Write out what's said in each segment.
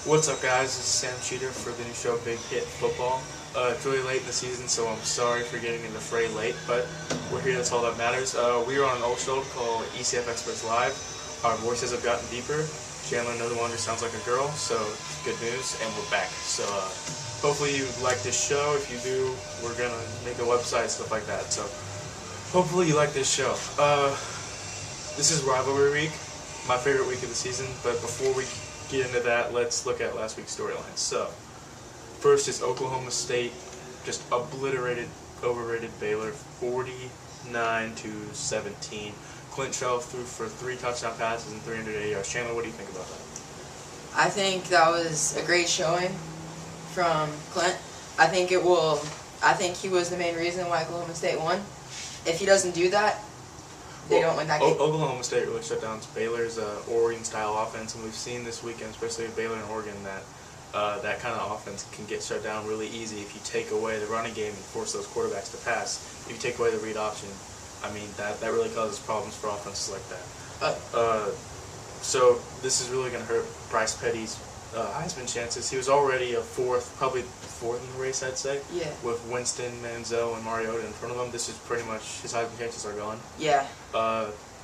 What's up, guys? This is Sam Cheater for the new show Big Hit Football. It's really late in the season, so I'm sorry for getting in the fray late, but we're here, that's all that matters. We are on an old show called ECF Experts Live. Our voices have gotten deeper. Chandler no longer sounds like a girl, so it's good news, and we're back. So hopefully you like this show. If you do, we're going to make a website, stuff like that. So hopefully you like this show. This is Rivalry Week, my favorite week of the season, but before we get into that, let's look at last week's storylines. So, first is Oklahoma State just overrated Baylor 49-17. Clint Trell threw for 3 touchdown passes and 380 yards. Chandler, what do you think about that? I think that was a great showing from Clint. I think he was the main reason why Oklahoma State won. If he doesn't do that, they don't win that game. Oklahoma State really shut down Baylor's Oregon-style offense, and we've seen this weekend, especially with Baylor and Oregon, that that kind of offense can get shut down really easy if you take away the running game and force those quarterbacks to pass. If you take away the read option, I mean, that really causes problems for offenses like that. So this is really going to hurt Bryce Petty's Heisman chances. He was already probably fourth in the race, I'd say. Yeah. With Winston, Manziel, and Mariota in front of him, this is pretty much his Heisman chances are gone. Yeah.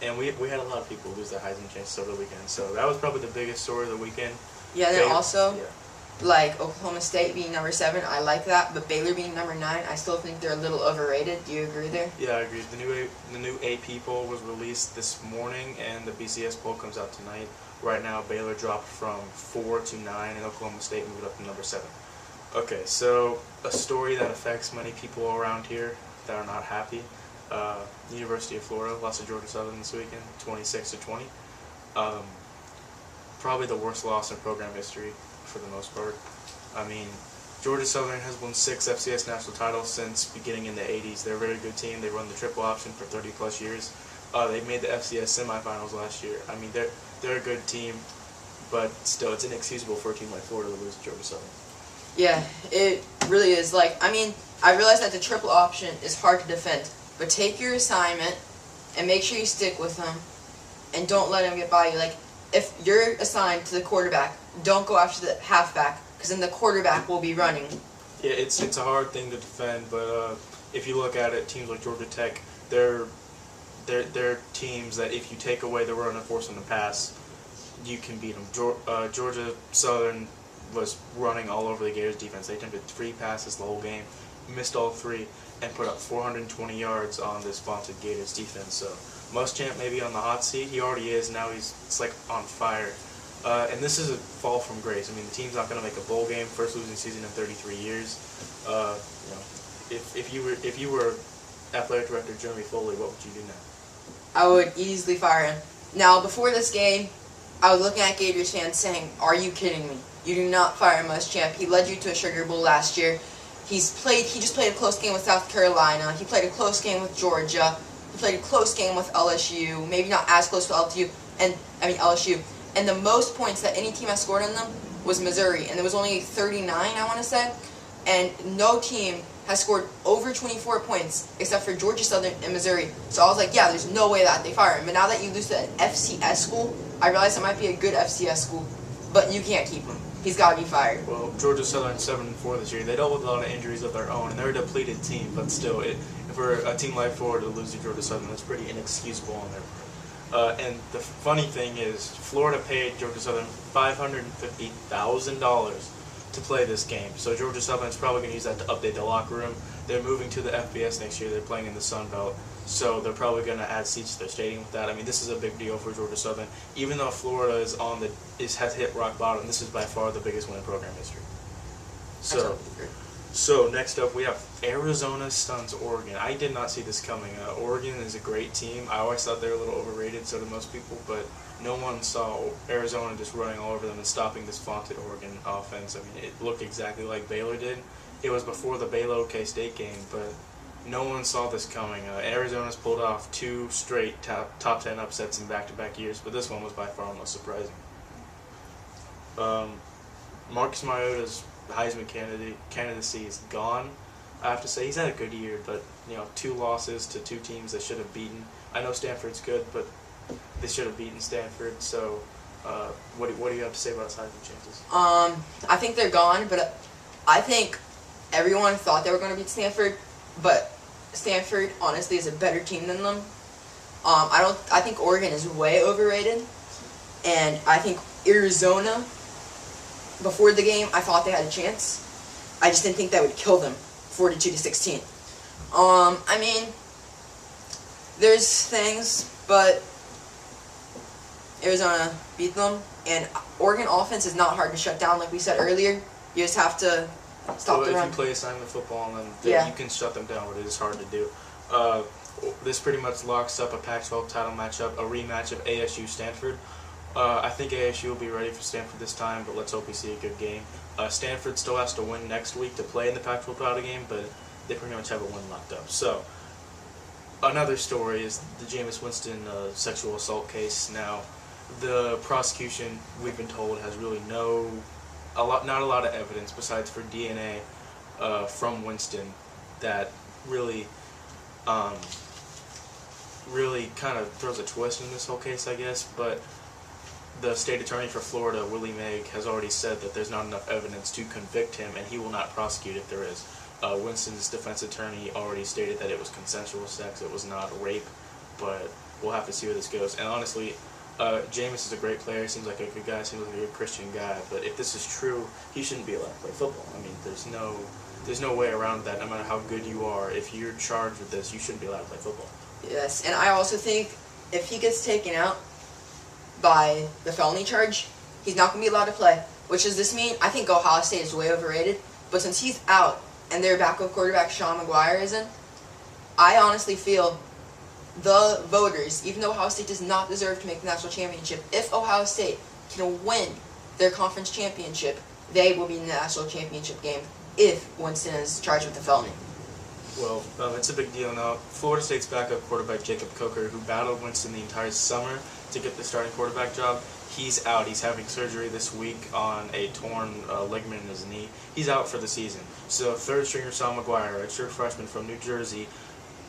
And we had a lot of people lose their Heisman chances over the weekend, so that was probably the biggest story of the weekend. Yeah, and then also, like Oklahoma State being number 7, I like that, but Baylor being number 9, I still think they're a little overrated. Do you agree there? Yeah, I agree. The new AP poll was released this morning, and the BCS poll comes out tonight. Right now, Baylor dropped from 4 to 9, and Oklahoma State moved up to number 7. Okay, so a story that affects many people around here that are not happy. University of Florida lost to Georgia Southern this weekend, 26-20. Probably the worst loss in program history for the most part. I mean, Georgia Southern has won 6 FCS national titles since beginning in the 80s. They're a very good team. They run the triple option for 30 plus years. They made the FCS semifinals last year. I mean, they're a good team, but still, it's inexcusable for a team like Florida to lose to Georgia Southern. Yeah, it really is. I realize that the triple option is hard to defend, but take your assignment and make sure you stick with them, and don't let them get by you. If you're assigned to the quarterback, don't go after the halfback, because then the quarterback will be running. Yeah, it's a hard thing to defend, but if you look at it, teams like Georgia Tech, they're teams that if you take away the run and force them to pass, you can beat them. Georgia Southern was running all over the Gators defense. They attempted 3 passes the whole game, missed all 3, and put up 420 yards on this vaunted Gators defense. So Muschamp may be on the hot seat. He already is. Now it's like on fire. And this is a fall from grace. I mean, the team's not going to make a bowl game, first losing season in 33 years. If you were athletic director Jeremy Foley, what would you do now? I would easily fire him. Now, before this game, I was looking at Gators fans saying, "Are you kidding me? You do not fire Muschamp. He led you to a Sugar Bowl last year. He just played a close game with South Carolina. He played a close game with Georgia. He played a close game with LSU. Maybe not as close to LSU. And the most points that any team has scored on them was Missouri, and there was only 39, I want to say. And no team has scored over 24 points except for Georgia Southern and Missouri. So I was like, yeah, there's no way that they fire him. But now that you lose to an FCS school, I realize it might be a good FCS school, but you can't keep him. He's got to be fired. Well, Georgia Southern 7-4 this year. They dealt with a lot of injuries of their own, and they're a depleted team. But still, for a team like Florida to lose to Georgia Southern, that's pretty inexcusable on their part. And the funny thing is, Florida paid Georgia Southern $550,000 to play this game. So Georgia Southern's probably going to use that to update the locker room. They're moving to the FBS next year. They're playing in the Sun Belt. So they're probably going to add seats to their stadium with that. I mean, this is a big deal for Georgia Southern. Even though Florida has hit rock bottom, this is by far the biggest win in program history. So next up, we have Arizona stuns Oregon. I did not see this coming. Oregon is a great team. I always thought they were a little overrated, so did most people, but no one saw Arizona just running all over them and stopping this vaunted Oregon offense. I mean, it looked exactly like Baylor did. It was before the Baylor K-State game, but no one saw this coming. Arizona's pulled off 2 straight top 10 upsets in back-to-back years, but this one was by far most surprising. Marcus Mariota's Heisman candidacy is gone. I have to say he's had a good year, but 2 losses to 2 teams they should have beaten. I know Stanford's good, but they should have beaten Stanford. So What do you have to say about his Heisman chances? I think they're gone, but I think everyone thought they were going to beat Stanford, but Stanford honestly is a better team than them. I think Oregon is way overrated, and I think Arizona. Before the game, I thought they had a chance. I just didn't think that would kill them, 42-16. I mean, there's things, but Arizona beat them, and Oregon offense is not hard to shut down, like we said earlier. You just have to stop the run. If you play assignment football, then you can shut them down, but it is hard to do. This pretty much locks up a Pac-12 title matchup, a rematch of ASU-Stanford. I think ASU will be ready for Stanford this time, but let's hope we see a good game. Stanford still has to win next week to play in the Pac-12 title game, but they pretty much have a win locked up. So, another story is the Jameis Winston sexual assault case. Now, the prosecution, we've been told, has really not a lot of evidence besides for DNA from Winston that really kind of throws a twist in this whole case, I guess. But the state attorney for Florida, Willie Megg, has already said that there's not enough evidence to convict him, and he will not prosecute if there is. Winston's defense attorney already stated that it was consensual sex, it was not rape, but we'll have to see where this goes. And honestly, Jameis is a great player, seems like a good guy, seems like a good Christian guy, but if this is true, he shouldn't be allowed to play football. I mean, there's no way around that. No matter how good you are, if you're charged with this, you shouldn't be allowed to play football. Yes, and I also think if he gets taken out by the felony charge, he's not going to be allowed to play. Which does this mean? I think Ohio State is way overrated, but since he's out and their backup quarterback Sean McGuire is in, I honestly feel the voters, even though Ohio State does not deserve to make the national championship, if Ohio State can win their conference championship, they will be in the national championship game if Winston is charged with a felony. Well, it's a big deal now. Florida State's backup quarterback Jacob Coker, who battled Winston the entire summer to get the starting quarterback job, he's out. He's having surgery this week on a torn ligament in his knee. He's out for the season. So third stringer Sean McGuire, a true freshman from New Jersey,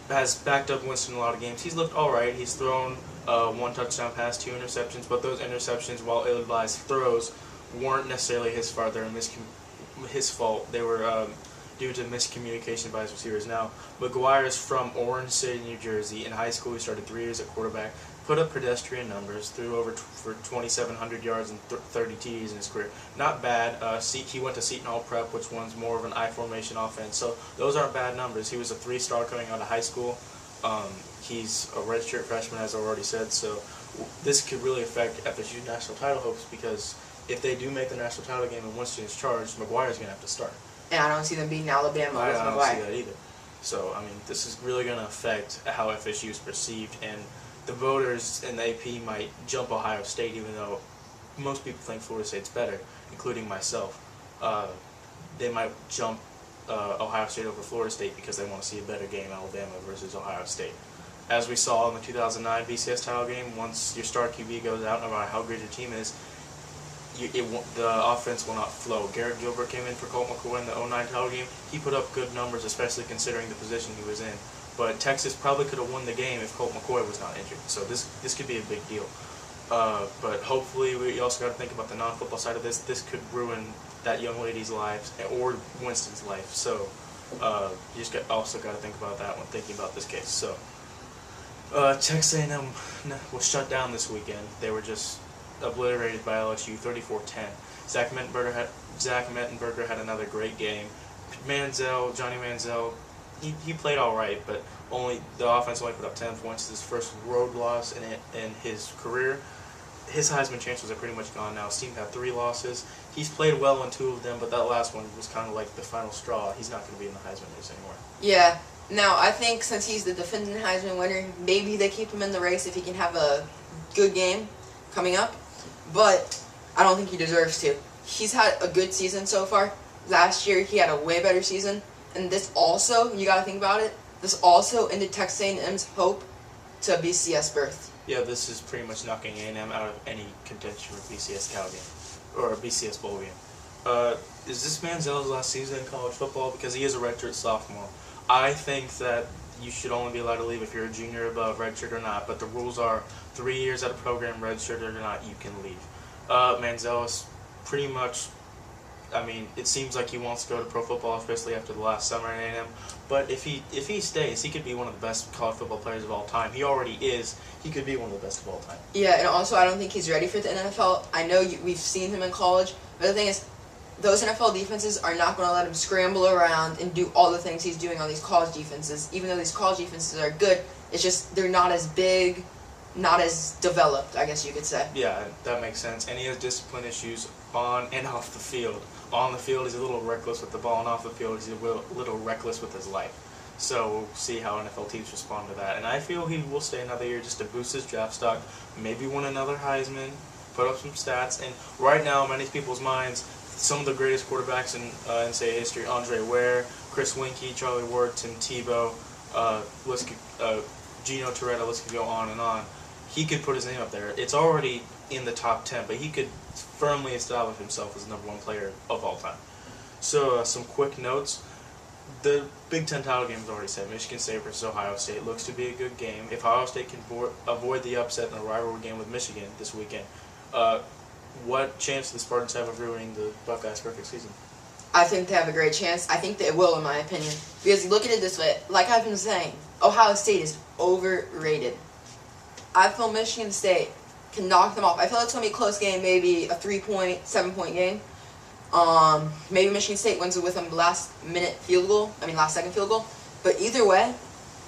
has backed up Winston in a lot of games. He's looked all right. He's thrown one touchdown pass, 2 interceptions, but those interceptions, while ill-advised throws, weren't necessarily his fault. They were his fault. They were due to miscommunication by his receivers. Now, McGuire is from Orange City, New Jersey. In high school, he started 3 years at quarterback, put up pedestrian numbers, threw over for 2,700 yards and 30 TDs in his career. Not bad. He went to Seton Hall Prep, which one's more of an I-formation offense. So those aren't bad numbers. He was a 3-star coming out of high school. He's a redshirt freshman, as I already said. So this could really affect FSU's national title hopes, because if they do make the national title game and Winston is charged, McGuire's going to have to start. And I don't see them beating Alabama with I don't McGuire. see that either. So, I mean, this is really going to affect how FSU is perceived, and the voters in the AP might jump Ohio State, even though most people think Florida State's better, including myself. They might jump Ohio State over Florida State because they want to see a better game, Alabama versus Ohio State. As we saw in the 2009 BCS title game, once your star QB goes out, no matter how great your team is, the offense will not flow. Garrett Gilbert came in for Colt McCoy in the 2009 title game. He put up good numbers, especially considering the position he was in. But Texas probably could have won the game if Colt McCoy was not injured. So this could be a big deal. But hopefully, we also got to think about the non-football side of this. This could ruin that young lady's life or Winston's life. So you just also got to think about that when thinking about this case. So Texas A&M was shut down this weekend. They were just obliterated by LSU, 34-10. Zach Mettenberger had another great game. Johnny Manziel, he played all right, but the offense only put up 10 points. His first road loss in his career. His Heisman chances are pretty much gone now. His team had 3 losses. He's played well in 2 of them, but that last one was kind of like the final straw. He's not going to be in the Heisman race anymore. Yeah. Now, I think since he's the defending Heisman winner, maybe they keep him in the race if he can have a good game coming up. But I don't think he deserves to. He's had a good season so far. Last year, he had a way better season. And this also, you got to think about it, this also ended Texas A&M's hope to BCS berth. Yeah, this is pretty much knocking A&M out of any contention for BCS title game, or a BCS bowl game. Is this Manziel's last season in college football? Because he is a redshirt sophomore. I think that you should only be allowed to leave if you're a junior above, redshirt or not, but the rules are 3 years at a program, redshirt or not, you can leave. Manziel is pretty much. I mean, it seems like he wants to go to pro football, especially after the last summer at A&M. But if he stays, he could be one of the best college football players of all time. He already is. He could be one of the best of all time. Yeah, and also I don't think he's ready for the NFL. I know we've seen him in college, but the thing is, those NFL defenses are not going to let him scramble around and do all the things he's doing on these college defenses. Even though these college defenses are good, it's just they're not as big, not as developed, I guess you could say. Yeah, that makes sense. And he has discipline issues on and off the field. On the field, he's a little reckless with the ball, and off the field, he's a little reckless with his life. So we'll see how NFL teams respond to that. And I feel he will stay another year just to boost his draft stock, maybe win another Heisman, put up some stats. And right now, in many people's minds, some of the greatest quarterbacks in NCAA history, Andre Ware, Chris Winkie, Charlie Ward, Tim Tebow, Gino Torretta, list could go on and on. He could put his name up there. It's already in the top 10, but he could firmly establish himself as the #1 player of all time. So some quick notes. The Big Ten title game is already set. Michigan State versus Ohio State looks to be a good game. If Ohio State can avoid the upset in a rivalry game with Michigan this weekend, what chance do the Spartans have of ruining the Buckeyes' perfect season? I think they have a great chance. I think they will, in my opinion. Because look at it this way. Like I've been saying, Ohio State is overrated. I feel Michigan State can knock them off. I feel it's going to be a close game, maybe a 3-point, 7-point game. Maybe Michigan State wins it with a last second field goal. But either way,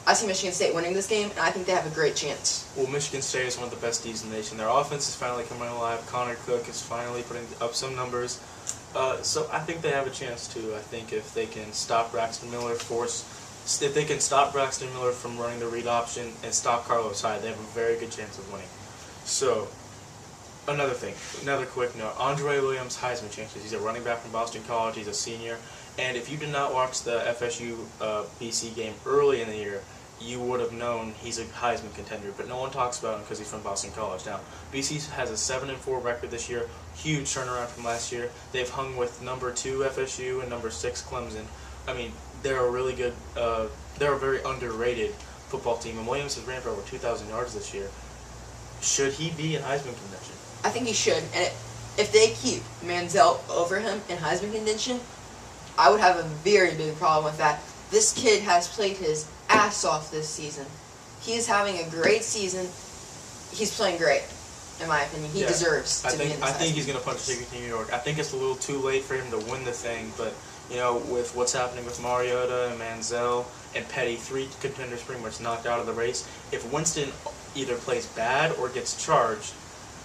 I see Michigan State winning this game, and I think they have a great chance. Well, Michigan State is one of the best D's in the nation. Their offense is finally coming alive. Connor Cook is finally putting up some numbers. So I think they have a chance too. I think if they can stop Braxton Miller, if they can stop Braxton Miller from running the read option and stop Carlos Hyde, they have a very good chance of winning. So, another quick note. Andre Williams' Heisman chances. He's a running back from Boston College. He's a senior. And if you did not watch the FSU BC game early in the year, you would have known he's a Heisman contender. But no one talks about him because he's from Boston College. Now, BC has a 7-4 record this year. Huge turnaround from last year. They've hung with #2 FSU and #6 Clemson. I mean, they're a really good, they're a very underrated football team. And Williams has ran for over 2,000 yards this year. Should he be in Heisman contention? I think he should. And if they keep Manziel over him in Heisman contention, I would have a very big problem with that. This kid has played his ass off this season. He is having a great season. He's playing great, in my opinion. He deserves to be in this I think he's going to punch a ticket to New York. I think it's a little too late for him to win the thing, but with what's happening with Mariota and Manziel and Petty, 3 contenders pretty much knocked out of the race. If Winston either plays bad or gets charged,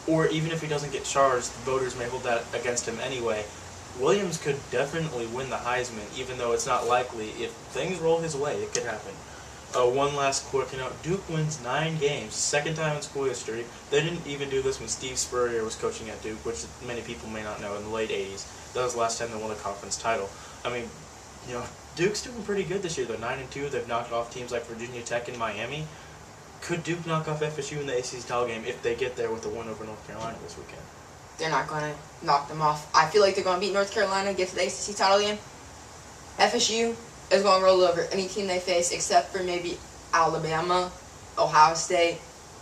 or even if he doesn't get charged, voters may hold that against him anyway. Williams could definitely win the Heisman, even though it's not likely. If things roll his way, it could happen. One last quick note. Duke wins 9 games, second time in school history. They didn't even do this when Steve Spurrier was coaching at Duke, which many people may not know, in the late 80s. That was the last time they won a conference title. I mean, Duke's doing pretty good this year. They're 9-2. They've knocked off teams like Virginia Tech and Miami. Could Duke knock off FSU in the ACC title game if they get there with a win over North Carolina this weekend? They're not going to knock them off. I feel like they're going to beat North Carolina, get to the ACC title game. FSU is going to roll over any team they face except for maybe Alabama, Ohio State,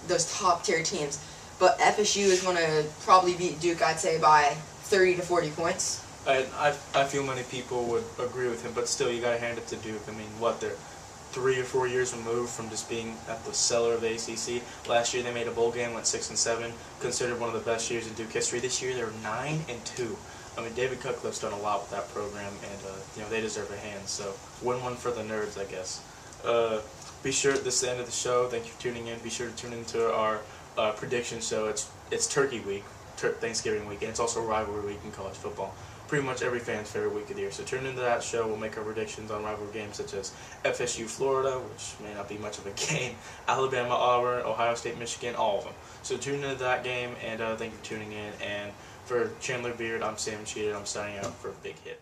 those top-tier teams. But FSU is going to probably beat Duke, I'd say, by 30 to 40 points. I feel many people would agree with him, but still, you got to hand it to Duke. I mean, they're 3 or 4 years removed from just being at the cellar of the ACC. Last year they made a bowl game, went 6-7, considered one of the best years in Duke history. This year they're 9-2. I mean, David Cutcliffe's done a lot with that program, and they deserve a hand. So win one for the nerds, I guess. Be sure, this is the end of the show. Thank you for tuning in. Be sure to tune into our prediction show. It's Turkey Week, Thanksgiving week, and it's also rivalry week in college football. Pretty much every fan's favorite week of the year. So tune into that show. We'll make our predictions on rivalry games such as FSU Florida, which may not be much of a game, Alabama Auburn, Ohio State Michigan, all of them. So tune into that game, and thank you for tuning in. And for Chandler Beard, I'm Sam Cheated. I'm signing out for Big Hit.